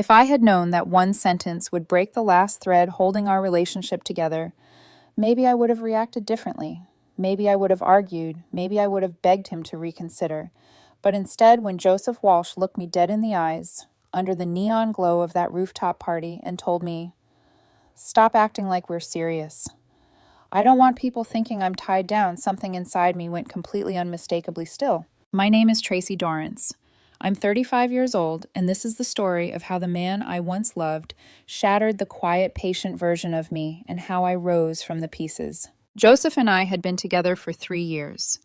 If I had known that one sentence would break the last thread holding our relationship together, maybe I would have reacted differently. Maybe I would have argued. Maybe I would have begged him to reconsider. But instead, when Joseph Walsh looked me dead in the eyes, under the neon glow of that rooftop party, and told me, "Stop acting like we're serious. I don't want people thinking I'm tied down," something inside me went completely unmistakably still. My name is Tracy Dorrance. I'm 35 years old, and this is the story of how the man I once loved shattered the quiet, patient version of me and how I rose from the pieces. Joseph and I had been together for 3 years.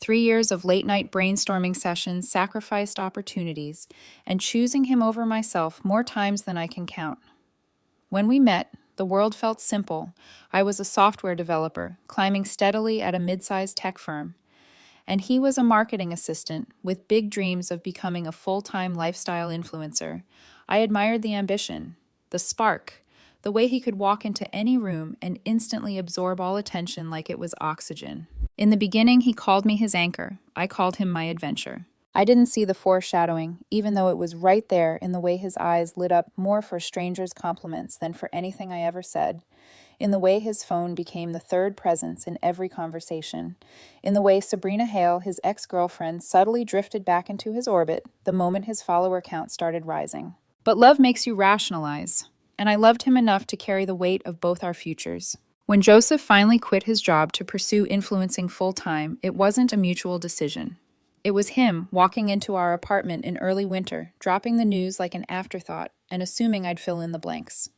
3 years of late-night brainstorming sessions, sacrificed opportunities, and choosing him over myself more times than I can count. When we met, the world felt simple. I was a software developer, climbing steadily at a mid-sized tech firm. And he was a marketing assistant with big dreams of becoming a full-time lifestyle influencer. I admired the ambition, the spark, the way he could walk into any room and instantly absorb all attention like it was oxygen. In the beginning, he called me his anchor. I called him my adventure. I didn't see the foreshadowing, even though it was right there in the way his eyes lit up more for strangers' compliments than for anything I ever said, in the way his phone became the third presence in every conversation, in the way Sabrina Hale, his ex-girlfriend, subtly drifted back into his orbit the moment his follower count started rising. But love makes you rationalize, and I loved him enough to carry the weight of both our futures. When Joseph finally quit his job to pursue influencing full-time, it wasn't a mutual decision. It was him walking into our apartment in early winter, dropping the news like an afterthought, and assuming I'd fill in the blanks.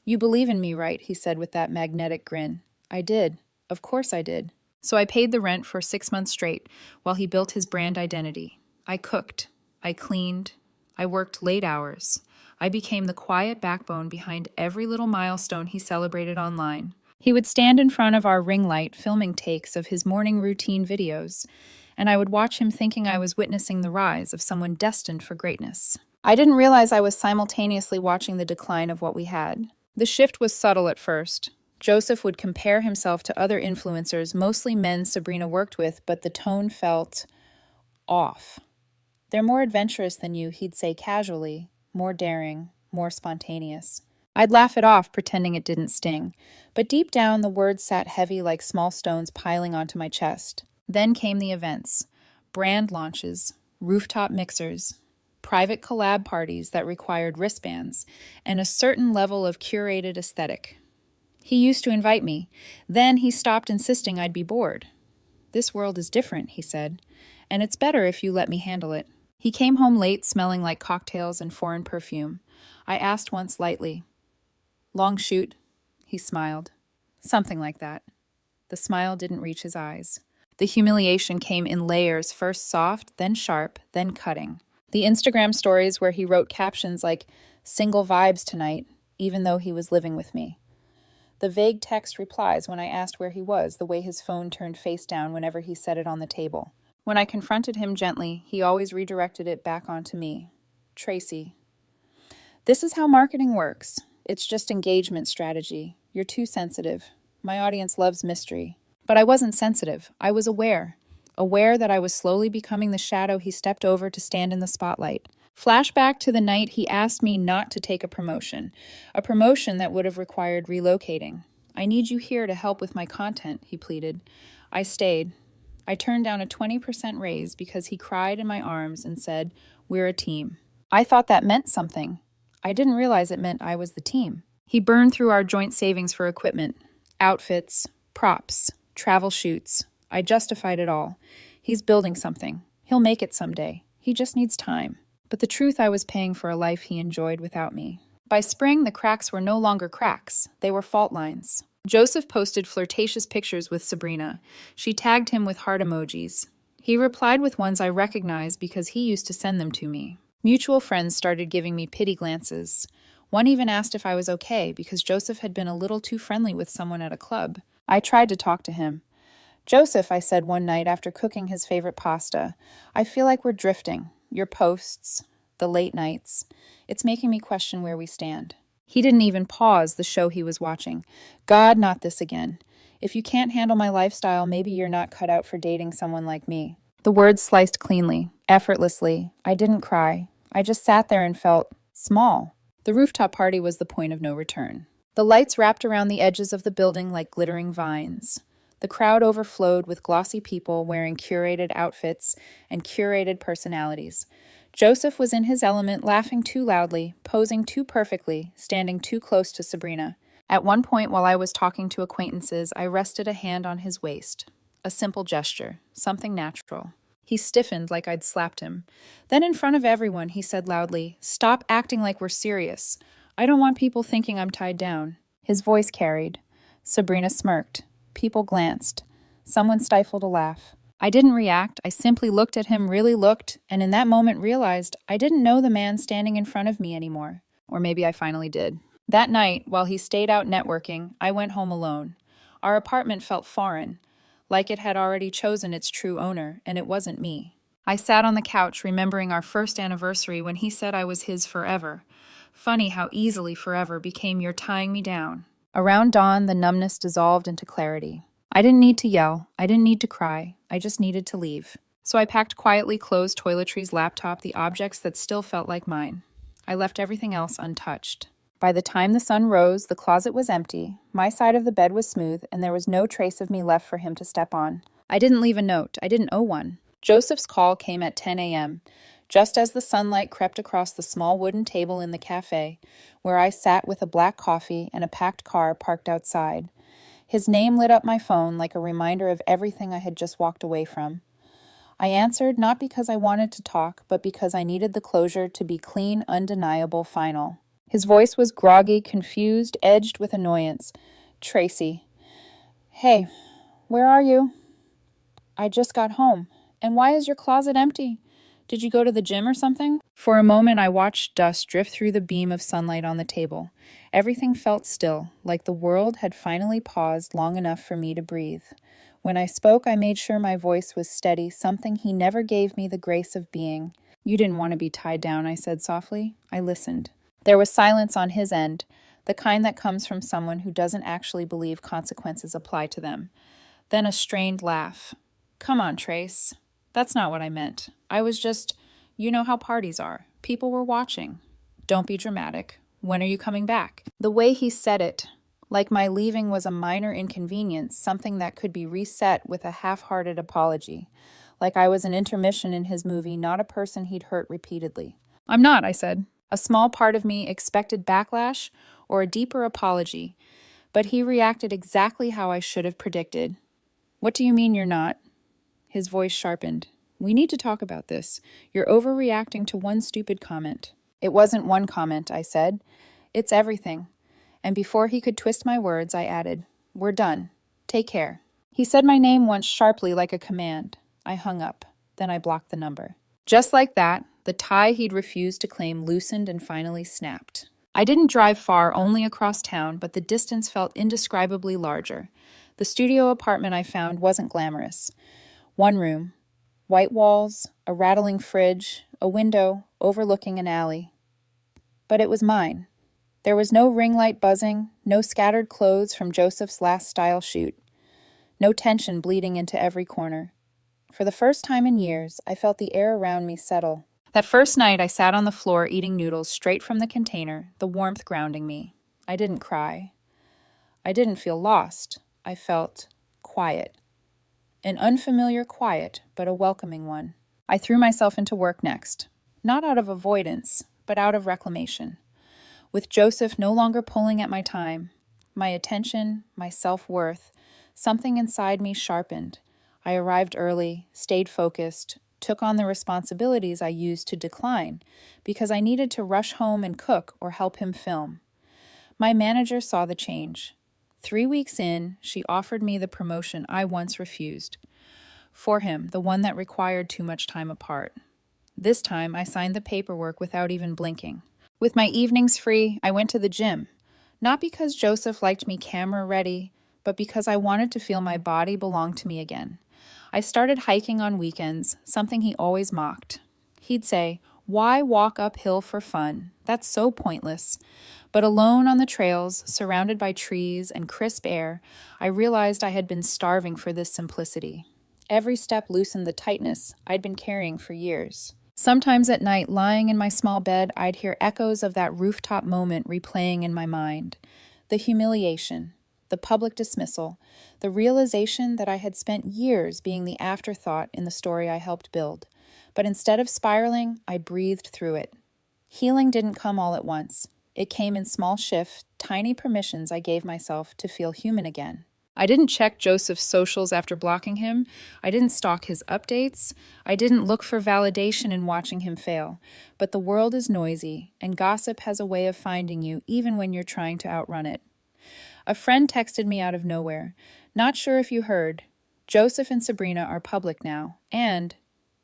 "You believe in me, right?" he said with that magnetic grin. I did. Of course I did. So I paid the rent for 6 months straight while he built his brand identity. I cooked. I cleaned. I worked late hours. I became the quiet backbone behind every little milestone he celebrated online. He would stand in front of our ring light filming takes of his morning routine videos, and I would watch him thinking I was witnessing the rise of someone destined for greatness. I didn't realize I was simultaneously watching the decline of what we had. The shift was subtle at first. Joseph would compare himself to other influencers, mostly men Sabrina worked with, but the tone felt off. "They're more adventurous than you," he'd say casually, more daring, more spontaneous. I'd laugh it off, pretending it didn't sting, but deep down the words sat heavy like small stones piling onto my chest. Then came the events: brand launches, rooftop mixers, private collab parties that required wristbands, and a certain level of curated aesthetic. He used to invite me. Then he stopped insisting I'd be bored. "This world is different," he said, "and it's better if you let me handle it." He came home late, smelling like cocktails and foreign perfume. I asked once lightly, "Long shoot?" He smiled. Something like that. The smile didn't reach his eyes. The humiliation came in layers, first soft, then sharp, then cutting. The Instagram stories where he wrote captions like, "Single vibes tonight," even though he was living with me. The vague text replies when I asked where he was, the way his phone turned face down whenever he set it on the table. When I confronted him gently, he always redirected it back onto me. "Tracy, this is how marketing works. It's just engagement strategy. You're too sensitive. My audience loves mystery." But I wasn't sensitive. I was aware. Aware that I was slowly becoming the shadow he stepped over to stand in the spotlight. Flashback to the night he asked me not to take a promotion that would have required relocating. "I need you here to help with my content," he pleaded. I stayed. I turned down a 20% raise because he cried in my arms and said, "We're a team." I thought that meant something. I didn't realize it meant I was the team. He burned through our joint savings for equipment, outfits, props, travel shoots. I justified it all. He's building something. He'll make it someday. He just needs time. But the truth, I was paying for a life he enjoyed without me. By spring, the cracks were no longer cracks. They were fault lines. Joseph posted flirtatious pictures with Sabrina. She tagged him with heart emojis. He replied with ones I recognized because he used to send them to me. Mutual friends started giving me pity glances. One even asked if I was okay because Joseph had been a little too friendly with someone at a club. I tried to talk to him. "Joseph," I said one night after cooking his favorite pasta, "I feel like we're drifting. Your posts, the late nights. It's making me question where we stand." He didn't even pause the show he was watching. "God, not this again. If you can't handle my lifestyle, maybe you're not cut out for dating someone like me." The words sliced cleanly, effortlessly. I didn't cry. I just sat there and felt small. The rooftop party was the point of no return. The lights wrapped around the edges of the building like glittering vines. The crowd overflowed with glossy people wearing curated outfits and curated personalities. Joseph was in his element, laughing too loudly, posing too perfectly, standing too close to Sabrina. At one point, while I was talking to acquaintances, I rested a hand on his waist. A simple gesture, something natural. He stiffened like I'd slapped him. Then, in front of everyone, he said loudly, "Stop acting like we're serious. I don't want people thinking I'm tied down." His voice carried. Sabrina smirked. People glanced. Someone stifled a laugh. I didn't react. I simply looked at him, really looked, and in that moment realized I didn't know the man standing in front of me anymore. Or maybe I finally did. That night, while he stayed out networking, I went home alone. Our apartment felt foreign, like it had already chosen its true owner, and it wasn't me. I sat on the couch remembering our first anniversary when he said I was his forever. Funny how easily forever became "you're tying me down." Around dawn, the numbness dissolved into clarity. I didn't need to yell. I didn't need to cry. I just needed to leave. So I packed quietly, closed toiletries, laptop, the objects that still felt like mine. I left everything else untouched. By the time the sun rose, the closet was empty, my side of the bed was smooth, and there was no trace of me left for him to step on. I didn't leave a note. I didn't owe one. Joseph's call came at 10 a.m., just as the sunlight crept across the small wooden table in the cafe, where I sat with a black coffee and a packed car parked outside. His name lit up my phone like a reminder of everything I had just walked away from. I answered not because I wanted to talk, but because I needed the closure to be clean, undeniable, final. His voice was groggy, confused, edged with annoyance. "Tracy." "Hey, where are you?" "I just got home." "And why is your closet empty? Did you go to the gym or something?" For a moment, I watched dust drift through the beam of sunlight on the table. Everything felt still, like the world had finally paused long enough for me to breathe. When I spoke, I made sure my voice was steady, something he never gave me the grace of being. "You didn't want to be tied down," I said softly. I listened. There was silence on his end, the kind that comes from someone who doesn't actually believe consequences apply to them. Then a strained laugh. "Come on, Trace. That's not what I meant. I was just, you know how parties are. People were watching. Don't be dramatic. When are you coming back?" The way he said it, like my leaving was a minor inconvenience, something that could be reset with a half-hearted apology. Like I was an intermission in his movie, not a person he'd hurt repeatedly. "I'm not," I said. A small part of me expected backlash or a deeper apology, but he reacted exactly how I should have predicted. "What do you mean you're not?" His voice sharpened. "We need to talk about this. You're overreacting to one stupid comment." "It wasn't one comment," I said. "It's everything." And before he could twist my words, I added, "We're done. Take care." He said my name once sharply like a command. I hung up. Then I blocked the number. Just like that, the tie he'd refused to claim loosened and finally snapped. I didn't drive far, only across town, but the distance felt indescribably larger. The studio apartment I found wasn't glamorous. One room, white walls, a rattling fridge, a window overlooking an alley. But it was mine. There was no ring light buzzing, no scattered clothes from Joseph's last style shoot, no tension bleeding into every corner. For the first time in years, I felt the air around me settle. That first night, I sat on the floor eating noodles straight from the container, the warmth grounding me. I didn't cry. I didn't feel lost. I felt quiet. An unfamiliar quiet, but a welcoming one. I threw myself into work next. Not out of avoidance, but out of reclamation. With Joseph no longer pulling at my time, my attention, my self-worth, something inside me sharpened. I arrived early, stayed focused, took on the responsibilities I used to decline because I needed to rush home and cook or help him film. My manager saw the change. 3 weeks in, she offered me the promotion I once refused. For him, the one that required too much time apart. This time, I signed the paperwork without even blinking. With my evenings free, I went to the gym. Not because Joseph liked me camera ready, but because I wanted to feel my body belonged to me again. I started hiking on weekends, something he always mocked. He'd say, "Why walk uphill for fun? That's so pointless." But alone on the trails, surrounded by trees and crisp air, I realized I had been starving for this simplicity. Every step loosened the tightness I'd been carrying for years. Sometimes at night, lying in my small bed, I'd hear echoes of that rooftop moment replaying in my mind. The humiliation, the public dismissal, the realization that I had spent years being the afterthought in the story I helped build. But instead of spiraling, I breathed through it. Healing didn't come all at once. It came in small shifts, tiny permissions I gave myself to feel human again. I didn't check Joseph's socials after blocking him. I didn't stalk his updates. I didn't look for validation in watching him fail. But the world is noisy, and gossip has a way of finding you even when you're trying to outrun it. A friend texted me out of nowhere. Not sure if you heard. Joseph and Sabrina are public now, and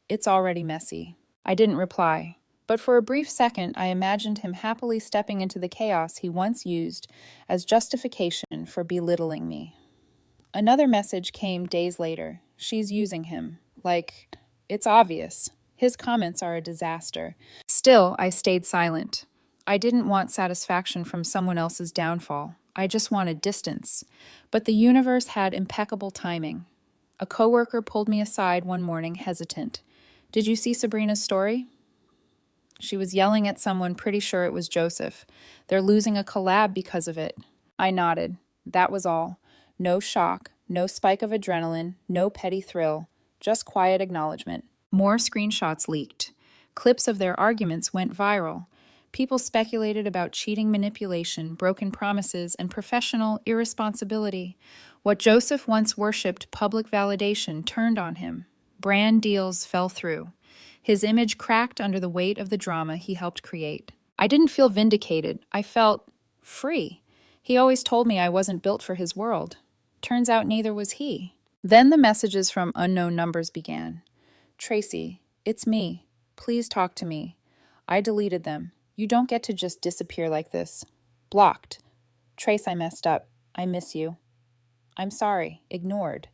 it's already messy. I didn't reply. But for a brief second, I imagined him happily stepping into the chaos he once used as justification for belittling me. Another message came days later. She's using him. Like, it's obvious. His comments are a disaster. Still, I stayed silent. I didn't want satisfaction from someone else's downfall. I just wanted distance. But the universe had impeccable timing. A coworker pulled me aside one morning, hesitant. "Did you see Sabrina's story?" She was yelling at someone, pretty sure it was Joseph. "They're losing a collab because of it." I nodded. That was all. No shock, no spike of adrenaline, no petty thrill, just quiet acknowledgement. More screenshots leaked. Clips of their arguments went viral. People speculated about cheating manipulation, broken promises, and professional irresponsibility. What Joseph once worshipped, public validation, turned on him. Brand deals fell through. His image cracked under the weight of the drama he helped create. I didn't feel vindicated. I felt free. He always told me I wasn't built for his world. Turns out neither was he. Then the messages from unknown numbers began. "Tracy, it's me. Please talk to me." I deleted them. You don't get to just disappear like this. Blocked. "Trace, I messed up. I miss you." "I'm sorry." Ignored.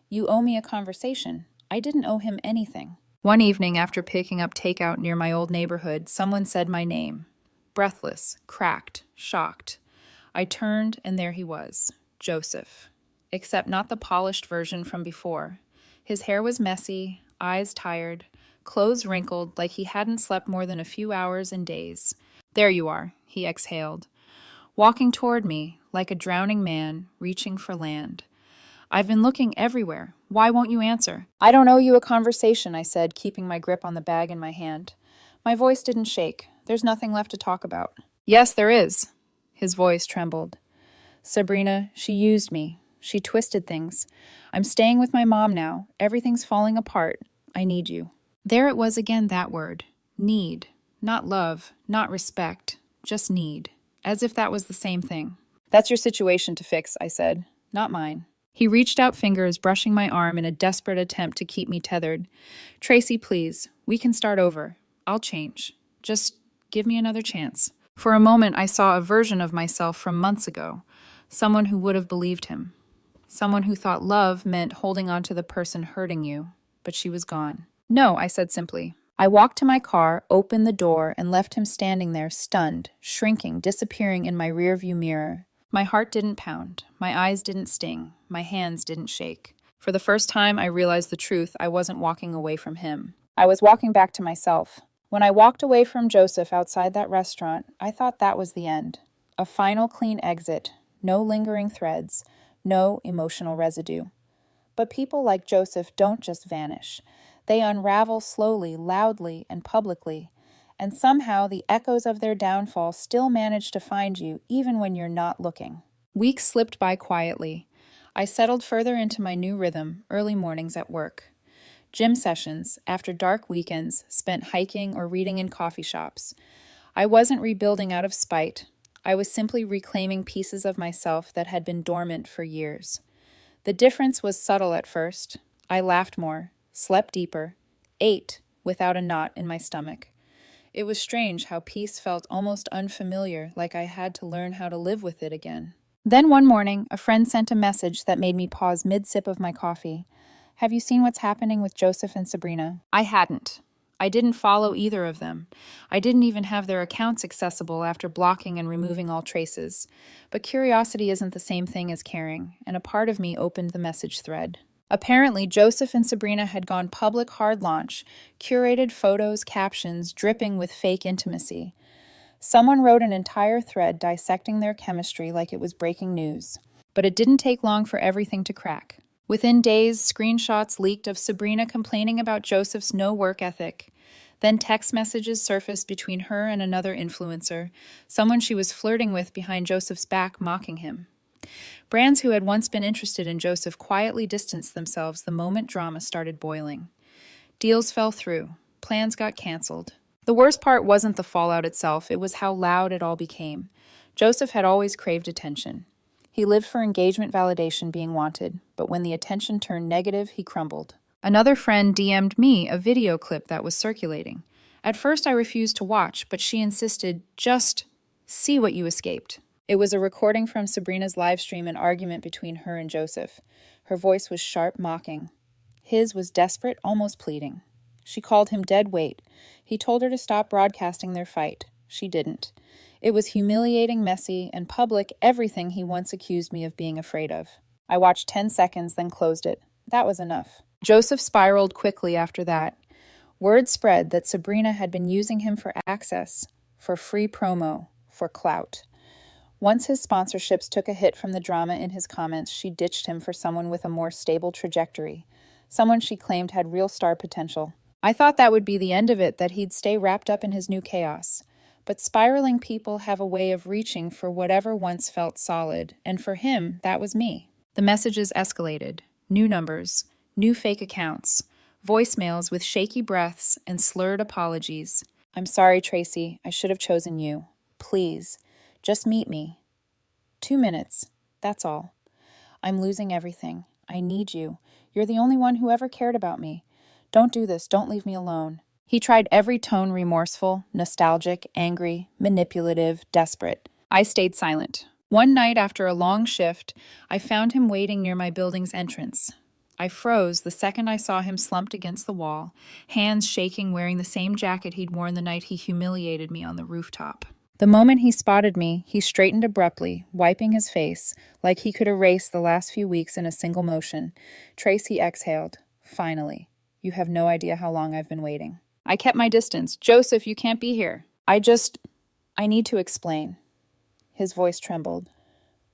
"You owe me a conversation." I didn't owe him anything. One evening, after picking up takeout near my old neighborhood, someone said my name. Breathless, cracked, shocked. I turned, and there he was. Joseph. Except not the polished version from before. His hair was messy, eyes tired, clothes wrinkled like he hadn't slept more than a few hours in days. "There you are," he exhaled, walking toward me like a drowning man reaching for land. "I've been looking everywhere. Why won't you answer?" "I don't owe you a conversation," I said, keeping my grip on the bag in my hand. My voice didn't shake. "There's nothing left to talk about." "Yes, there is." His voice trembled. "Sabrina, she used me. She twisted things. I'm staying with my mom now. Everything's falling apart. I need you." There it was again, that word. Need. Not love, not respect, just need. As if that was the same thing. "That's your situation to fix," I said. "Not mine." He reached out fingers, brushing my arm in a desperate attempt to keep me tethered. "Tracy, please. We can start over. I'll change. Just give me another chance." For a moment, I saw a version of myself from months ago. Someone who would have believed him. Someone who thought love meant holding on to the person hurting you. But she was gone. "No," I said simply. I walked to my car, opened the door, and left him standing there, stunned, shrinking, disappearing in my rearview mirror. My heart didn't pound. My eyes didn't sting. My hands didn't shake. For the first time, I realized the truth. I wasn't walking away from him. I was walking back to myself. When I walked away from Joseph outside that restaurant, I thought that was the end. A final clean exit. No lingering threads. No emotional residue. But people like Joseph don't just vanish. They unravel slowly, loudly, and publicly. And somehow the echoes of their downfall still manage to find you, even when you're not looking. Weeks slipped by quietly. I settled further into my new rhythm, early mornings at work. Gym sessions, after dark weekends, spent hiking or reading in coffee shops. I wasn't rebuilding out of spite. I was simply reclaiming pieces of myself that had been dormant for years. The difference was subtle at first. I laughed more, slept deeper, ate without a knot in my stomach. It was strange how peace felt almost unfamiliar, like I had to learn how to live with it again. Then one morning, a friend sent a message that made me pause mid-sip of my coffee. "Have you seen what's happening with Joseph and Sabrina?" I hadn't. I didn't follow either of them. I didn't even have their accounts accessible after blocking and removing all traces. But curiosity isn't the same thing as caring, and a part of me opened the message thread. Apparently, Joseph and Sabrina had gone public hard launch, curated photos, captions, dripping with fake intimacy. Someone wrote an entire thread dissecting their chemistry like it was breaking news. But it didn't take long for everything to crack. Within days, screenshots leaked of Sabrina complaining about Joseph's no work ethic. Then text messages surfaced between her and another influencer, someone she was flirting with behind Joseph's back, mocking him. Brands who had once been interested in Joseph quietly distanced themselves the moment drama started boiling. Deals fell through. Plans got canceled. The worst part wasn't the fallout itself, it was how loud it all became. Joseph had always craved attention. He lived for engagement validation being wanted, but when the attention turned negative, he crumbled. Another friend DM'd me a video clip that was circulating. At first I refused to watch, but she insisted, just see what you escaped. It was a recording from Sabrina's live stream, an argument between her and Joseph. Her voice was sharp, mocking. His was desperate, almost pleading. She called him dead weight. He told her to stop broadcasting their fight. She didn't. It was humiliating, messy, and public, everything he once accused me of being afraid of. I watched 10 seconds, then closed it. That was enough. Joseph spiraled quickly after that. Word spread that Sabrina had been using him for access, for free promo, for clout. Once his sponsorships took a hit from the drama in his comments, she ditched him for someone with a more stable trajectory, someone she claimed had real star potential. I thought that would be the end of it, that he'd stay wrapped up in his new chaos. But spiraling people have a way of reaching for whatever once felt solid, and for him, that was me. The messages escalated. New numbers, new fake accounts, voicemails with shaky breaths and slurred apologies. I'm sorry, Tracy. I should have chosen you. Please. Just meet me. 2 minutes. That's all. I'm losing everything. I need you. You're the only one who ever cared about me. Don't do this. Don't leave me alone. He tried every tone, remorseful, nostalgic, angry, manipulative, desperate. I stayed silent. One night after a long shift, I found him waiting near my building's entrance. I froze the second I saw him slumped against the wall, hands shaking, wearing the same jacket he'd worn the night he humiliated me on the rooftop. The moment he spotted me, he straightened abruptly, wiping his face, like he could erase the last few weeks in a single motion. Tracy exhaled. Finally. You have no idea how long I've been waiting. I kept my distance. Joseph, you can't be here. I need to explain. His voice trembled.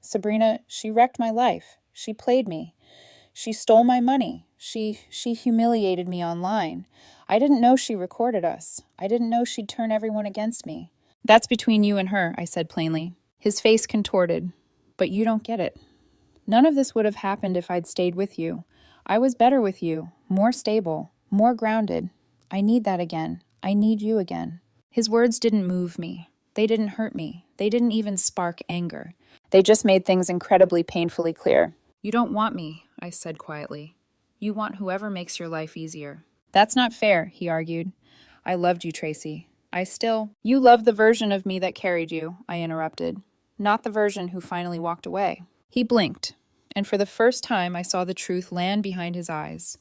Sabrina, she wrecked my life. She played me. She stole my money. She humiliated me online. I didn't know she recorded us. I didn't know she'd turn everyone against me. That's between you and her, I said plainly. His face contorted. But you don't get it. None of this would have happened if I'd stayed with you. I was better with you, more stable, more grounded. I need that again. I need you again. His words didn't move me. They didn't hurt me. They didn't even spark anger. They just made things incredibly painfully clear. You don't want me, I said quietly. You want whoever makes your life easier. That's not fair, he argued. I loved you, Tracy. You loved the version of me that carried you, I interrupted. Not the version who finally walked away. He blinked, and for the first time I saw the truth land behind his eyes.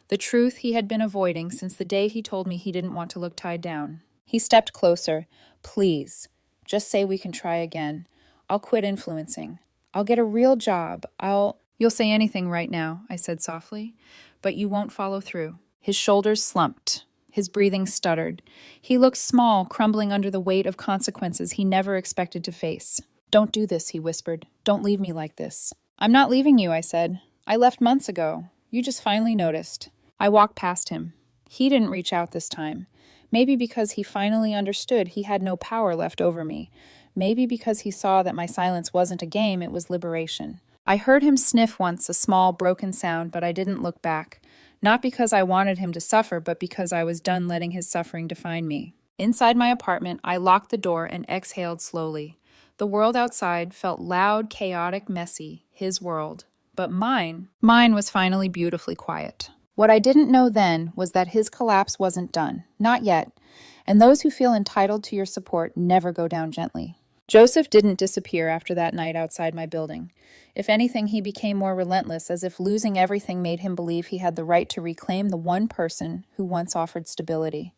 The truth he had been avoiding since the day he told me he didn't want to look tied down. He stepped closer. Please, just say we can try again. I'll quit influencing. I'll get a real job. You'll say anything right now, I said softly, but you won't follow through. His shoulders slumped. His breathing stuttered. He looked small, crumbling under the weight of consequences he never expected to face. Don't do this, he whispered. Don't leave me like this. I'm not leaving you, I said. I left months ago. You just finally noticed. I walked past him. He didn't reach out this time. Maybe because he finally understood he had no power left over me. Maybe because he saw that my silence wasn't a game, it was liberation. I heard him sniff once, a small, broken sound, but I didn't look back. Not because I wanted him to suffer, but because I was done letting his suffering define me. Inside my apartment, I locked the door and exhaled slowly. The world outside felt loud, chaotic, messy, his world. But mine was finally beautifully quiet. What I didn't know then was that his collapse wasn't done. Not yet. And those who feel entitled to your support never go down gently. Joseph didn't disappear after that night outside my building. If anything, he became more relentless, as if losing everything made him believe he had the right to reclaim the one person who once offered stability.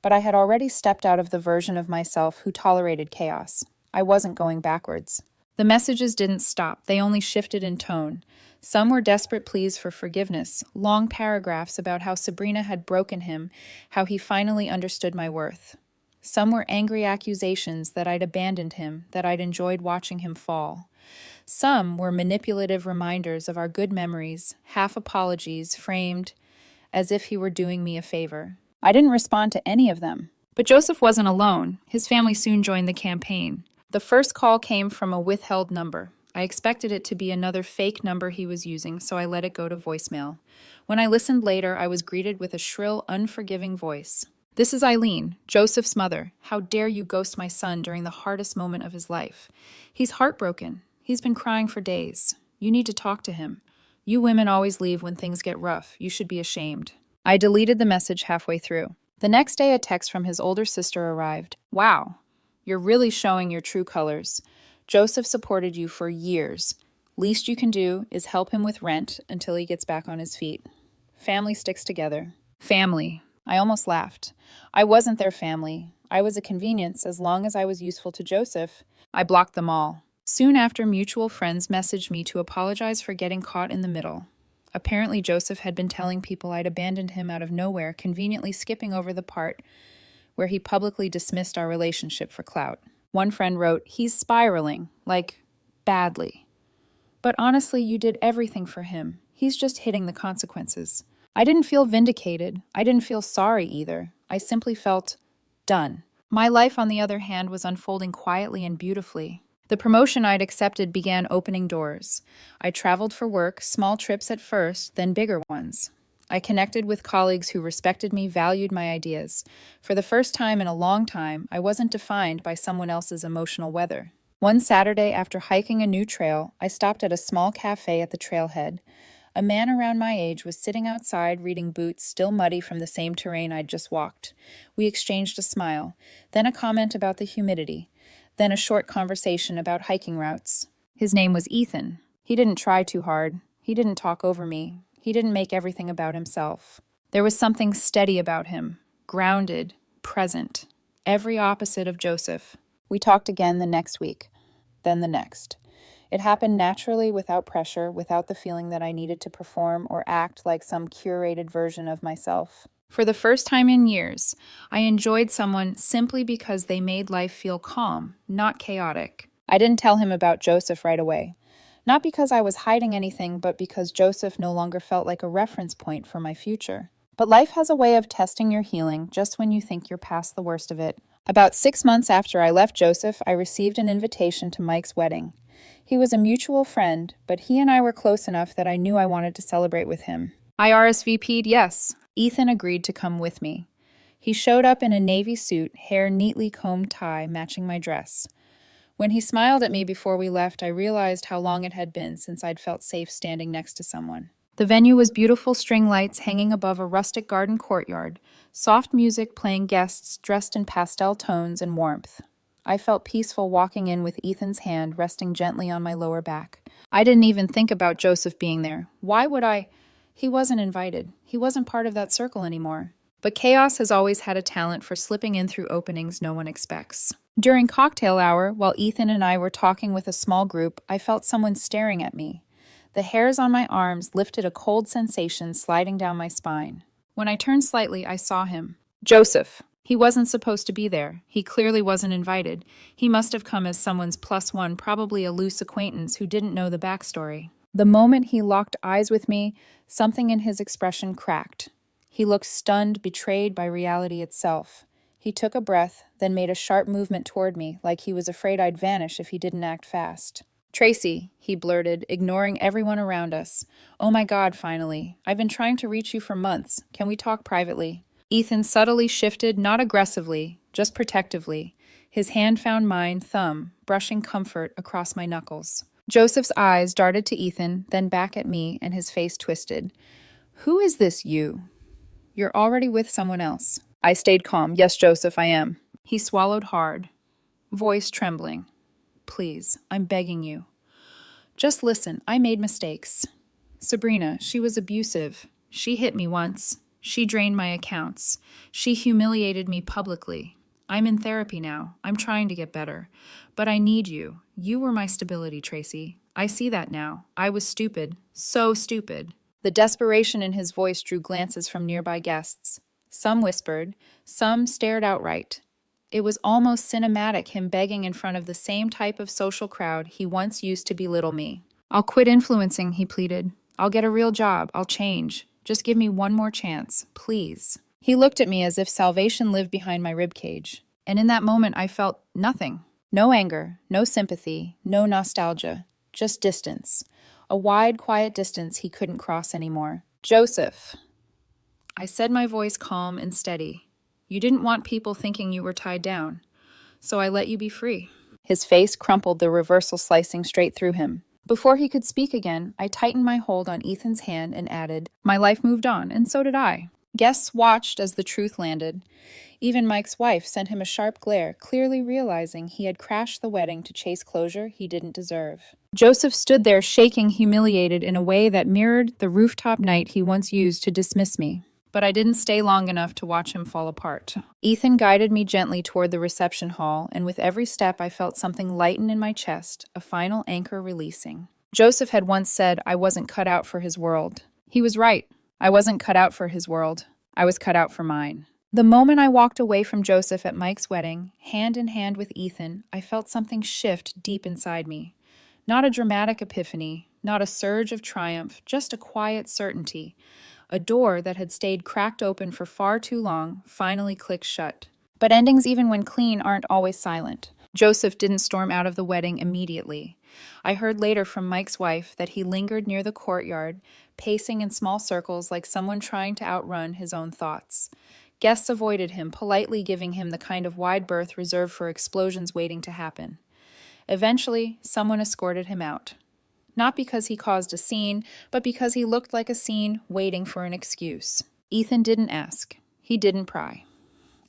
But I had already stepped out of the version of myself who tolerated chaos. I wasn't going backwards. The messages didn't stop, they only shifted in tone. Some were desperate pleas for forgiveness, long paragraphs about how Sabrina had broken him, how he finally understood my worth. Some were angry accusations that I'd abandoned him, that I'd enjoyed watching him fall. Some were manipulative reminders of our good memories, half apologies framed as if he were doing me a favor. I didn't respond to any of them. But Joseph wasn't alone. His family soon joined the campaign. The first call came from a withheld number. I expected it to be another fake number he was using, so I let it go to voicemail. When I listened later, I was greeted with a shrill, unforgiving voice. "This is Eileen, Joseph's mother. How dare you ghost my son during the hardest moment of his life? He's heartbroken. He's been crying for days. You need to talk to him. You women always leave when things get rough. You should be ashamed." I deleted the message halfway through. The next day, a text from his older sister arrived. "Wow, you're really showing your true colors. Joseph supported you for years. Least you can do is help him with rent until he gets back on his feet. Family sticks together." Family. I almost laughed. I wasn't their family. I was a convenience as long as I was useful to Joseph. I blocked them all. Soon after, mutual friends messaged me to apologize for getting caught in the middle. Apparently, Joseph had been telling people I'd abandoned him out of nowhere, conveniently skipping over the part where he publicly dismissed our relationship for clout. One friend wrote, "He's spiraling, like, badly. But honestly, you did everything for him. He's just hitting the consequences." I didn't feel vindicated. I didn't feel sorry either. I simply felt done. My life, on the other hand, was unfolding quietly and beautifully. The promotion I'd accepted began opening doors. I traveled for work, small trips at first, then bigger ones. I connected with colleagues who respected me, valued my ideas. For the first time in a long time, I wasn't defined by someone else's emotional weather. One Saturday, after hiking a new trail, I stopped at a small cafe at the trailhead. A man around my age was sitting outside reading boots still muddy from the same terrain I'd just walked. We exchanged a smile, then a comment about the humidity, then a short conversation about hiking routes. His name was Ethan. He didn't try too hard. He didn't talk over me. He didn't make everything about himself. There was something steady about him, grounded, present, every opposite of Joseph. We talked again the next week, then the next. It happened naturally, without pressure, without the feeling that I needed to perform or act like some curated version of myself. For the first time in years, I enjoyed someone simply because they made life feel calm, not chaotic. I didn't tell him about Joseph right away. Not because I was hiding anything, but because Joseph no longer felt like a reference point for my future. But life has a way of testing your healing just when you think you're past the worst of it. About 6 months after I left Joseph, I received an invitation to Mike's wedding. He was a mutual friend, but he and I were close enough that I knew I wanted to celebrate with him. I RSVP'd yes. Ethan agreed to come with me. He showed up in a navy suit, hair neatly combed tie matching my dress. When he smiled at me before we left, I realized how long it had been since I'd felt safe standing next to someone. The venue was beautiful string lights hanging above a rustic garden courtyard, soft music playing guests dressed in pastel tones and warmth. I felt peaceful walking in with Ethan's hand resting gently on my lower back. I didn't even think about Joseph being there. Why would I? He wasn't invited. He wasn't part of that circle anymore. But chaos has always had a talent for slipping in through openings no one expects. During cocktail hour, while Ethan and I were talking with a small group, I felt someone staring at me. The hairs on my arms lifted a cold sensation sliding down my spine. When I turned slightly, I saw him. Joseph. He wasn't supposed to be there. He clearly wasn't invited. He must have come as someone's plus one, probably a loose acquaintance who didn't know the backstory. The moment he locked eyes with me, something in his expression cracked. He looked stunned, betrayed by reality itself. He took a breath, then made a sharp movement toward me, like he was afraid I'd vanish if he didn't act fast. "Tracy," he blurted, ignoring everyone around us. "Oh my God, finally. I've been trying to reach you for months. Can we talk privately?" Ethan subtly shifted, not aggressively, just protectively. His hand found mine, thumb, brushing comfort across my knuckles. Joseph's eyes darted to Ethan, then back at me, and his face twisted. "Who is this you? You're already with someone else." I stayed calm. "Yes, Joseph, I am." He swallowed hard, voice trembling. "Please, I'm begging you. Just listen, I made mistakes. Sabrina, she was abusive. She hit me once. She drained my accounts. She humiliated me publicly. I'm in therapy now. I'm trying to get better. But I need you. You were my stability, Tracy. I see that now. I was stupid. So stupid. The desperation in his voice drew glances from nearby guests. Some whispered, some stared outright. It was almost cinematic, him begging in front of the same type of social crowd he once used to belittle me. I'll quit influencing, he pleaded. I'll get a real job. I'll change. Just give me one more chance, please. He looked at me as if salvation lived behind my ribcage. And in that moment, I felt nothing. No anger, no sympathy, no nostalgia. Just distance. A wide, quiet distance he couldn't cross anymore. Joseph. I said, my voice calm and steady. You didn't want people thinking you were tied down, so I let you be free. His face crumpled, the reversal slicing straight through him. Before he could speak again, I tightened my hold on Ethan's hand and added, my life moved on, and so did I. Guests watched as the truth landed. Even Mike's wife sent him a sharp glare, clearly realizing he had crashed the wedding to chase closure he didn't deserve. Joseph stood there shaking, humiliated in a way that mirrored the rooftop night he once used to dismiss me. But I didn't stay long enough to watch him fall apart. Ethan guided me gently toward the reception hall, and with every step I felt something lighten in my chest, a final anchor releasing. Joseph had once said I wasn't cut out for his world. He was right. I wasn't cut out for his world. I was cut out for mine. The moment I walked away from Joseph at Mike's wedding, hand in hand with Ethan, I felt something shift deep inside me. Not a dramatic epiphany, not a surge of triumph, just a quiet certainty. A door that had stayed cracked open for far too long finally clicked shut. But endings, even when clean, aren't always silent. Joseph didn't storm out of the wedding immediately. I heard later from Mike's wife that he lingered near the courtyard, pacing in small circles like someone trying to outrun his own thoughts. Guests avoided him, politely giving him the kind of wide berth reserved for explosions waiting to happen. Eventually, someone escorted him out. Not because he caused a scene, but because he looked like a scene waiting for an excuse. Ethan didn't ask. He didn't pry.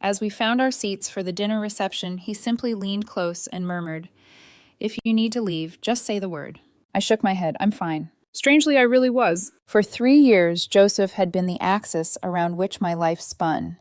As we found our seats for the dinner reception, he simply leaned close and murmured, "If you need to leave, just say the word." I shook my head. I'm fine. Strangely, I really was. For 3 years, Joseph had been the axis around which my life spun.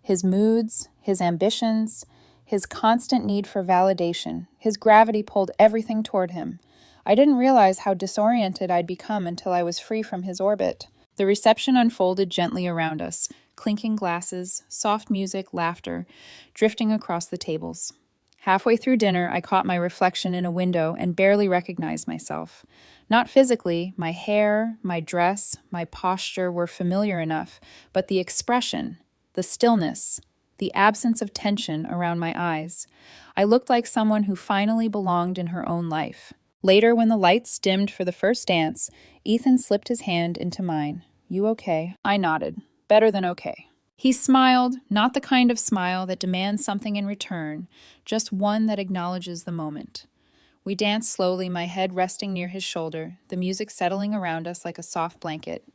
His moods, his ambitions, his constant need for validation, his gravity pulled everything toward him. I didn't realize how disoriented I'd become until I was free from his orbit. The reception unfolded gently around us, clinking glasses, soft music, laughter, drifting across the tables. Halfway through dinner, I caught my reflection in a window and barely recognized myself. Not physically, my hair, my dress, my posture were familiar enough, but the expression, the stillness, the absence of tension around my eyes. I looked like someone who finally belonged in her own life. Later, when the lights dimmed for the first dance, Ethan slipped his hand into mine. You okay? I nodded. Better than okay. He smiled, not the kind of smile that demands something in return, just one that acknowledges the moment. We danced slowly, my head resting near his shoulder, the music settling around us like a soft blanket.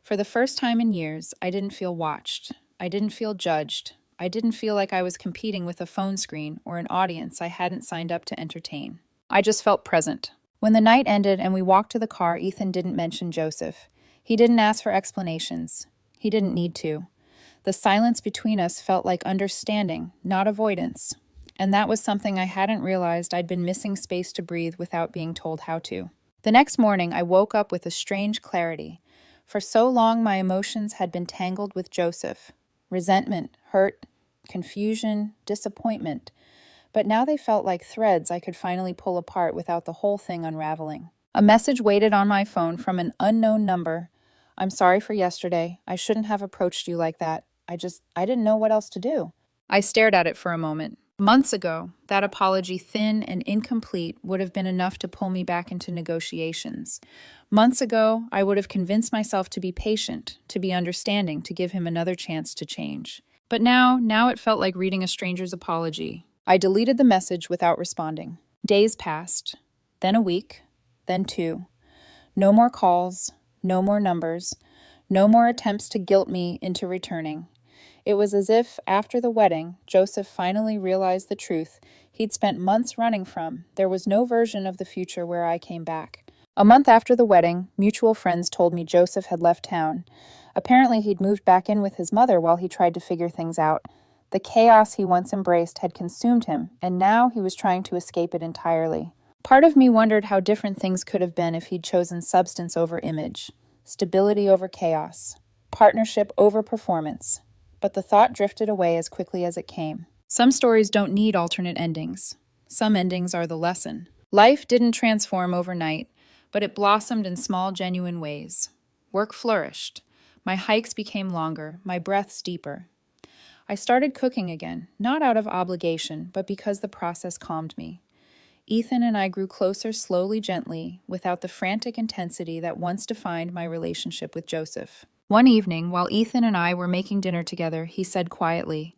For the first time in years, I didn't feel watched. I didn't feel judged. I didn't feel like I was competing with a phone screen or an audience I hadn't signed up to entertain. I just felt present. When the night ended and we walked to the car, Ethan didn't mention Joseph. He didn't ask for explanations. He didn't need to. The silence between us felt like understanding, not avoidance. And that was something I hadn't realized I'd been missing space to breathe without being told how to. The next morning, I woke up with a strange clarity. For so long, my emotions had been tangled with Joseph. Resentment, hurt, confusion, disappointment. But now they felt like threads I could finally pull apart without the whole thing unraveling. A message waited on my phone from an unknown number. I'm sorry for yesterday. I shouldn't have approached you like that. I didn't know what else to do. I stared at it for a moment. Months ago, that apology, thin and incomplete, would have been enough to pull me back into negotiations. Months ago, I would have convinced myself to be patient, to be understanding, to give him another chance to change. But now it felt like reading a stranger's apology. I deleted the message without responding. Days passed, then a week, then 2. No more calls, no more numbers, no more attempts to guilt me into returning. It was as if, after the wedding, Joseph finally realized the truth he'd spent months running from. There was no version of the future where I came back. A month after the wedding, mutual friends told me Joseph had left town. Apparently he'd moved back in with his mother while he tried to figure things out. The chaos he once embraced had consumed him, and now he was trying to escape it entirely. Part of me wondered how different things could have been if he'd chosen substance over image, stability over chaos, partnership over performance. But the thought drifted away as quickly as it came. Some stories don't need alternate endings. Some endings are the lesson. Life didn't transform overnight, but it blossomed in small, genuine ways. Work flourished. My hikes became longer, my breaths deeper. I started cooking again, not out of obligation, but because the process calmed me. Ethan and I grew closer slowly, gently, without the frantic intensity that once defined my relationship with Joseph. One evening, while Ethan and I were making dinner together, he said quietly,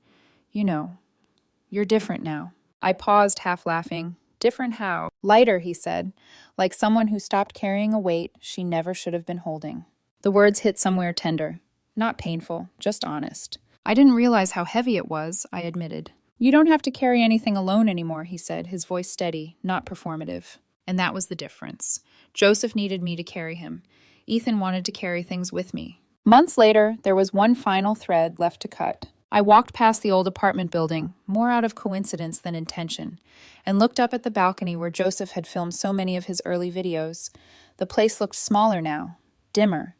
"You know, you're different now." I paused, half laughing. "Different how?" "Lighter," he said, like someone who stopped carrying a weight she never should have been holding. The words hit somewhere tender. Not painful, just honest. "I didn't realize how heavy it was," I admitted. "You don't have to carry anything alone anymore," he said, his voice steady, not performative. And that was the difference. Joseph needed me to carry him. Ethan wanted to carry things with me. Months later, there was one final thread left to cut. I walked past the old apartment building, more out of coincidence than intention, and looked up at the balcony where Joseph had filmed so many of his early videos. The place looked smaller now, dimmer.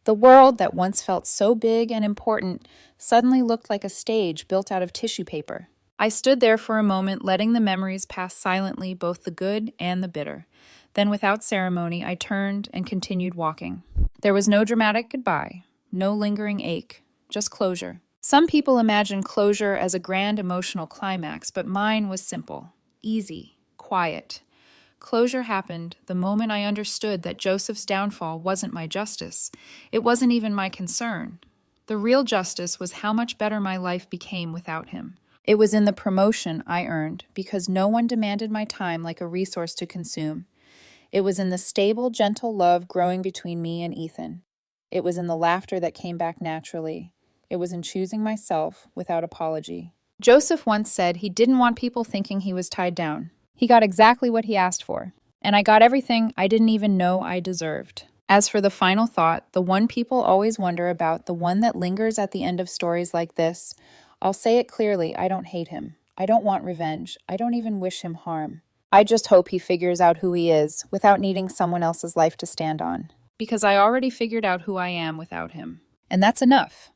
The world that once felt so big and important suddenly looked like a stage built out of tissue paper. I stood there for a moment, letting the memories pass silently, both the good and the bitter. Then, without ceremony, I turned and continued walking. There was no dramatic goodbye, no lingering ache, just closure. Some people imagine closure as a grand emotional climax, but mine was simple, easy, quiet. Closure happened the moment I understood that Joseph's downfall wasn't my justice. It wasn't even my concern. The real justice was how much better my life became without him. It was in the promotion I earned because no one demanded my time like a resource to consume. It was in the stable, gentle love growing between me and Ethan. It was in the laughter that came back naturally. It was in choosing myself without apology. Joseph once said he didn't want people thinking he was tied down. He got exactly what he asked for, and I got everything I didn't even know I deserved. As for the final thought, the one people always wonder about, the one that lingers at the end of stories like this, I'll say it clearly, I don't hate him. I don't want revenge. I don't even wish him harm. I just hope he figures out who he is without needing someone else's life to stand on. Because I already figured out who I am without him. And that's enough.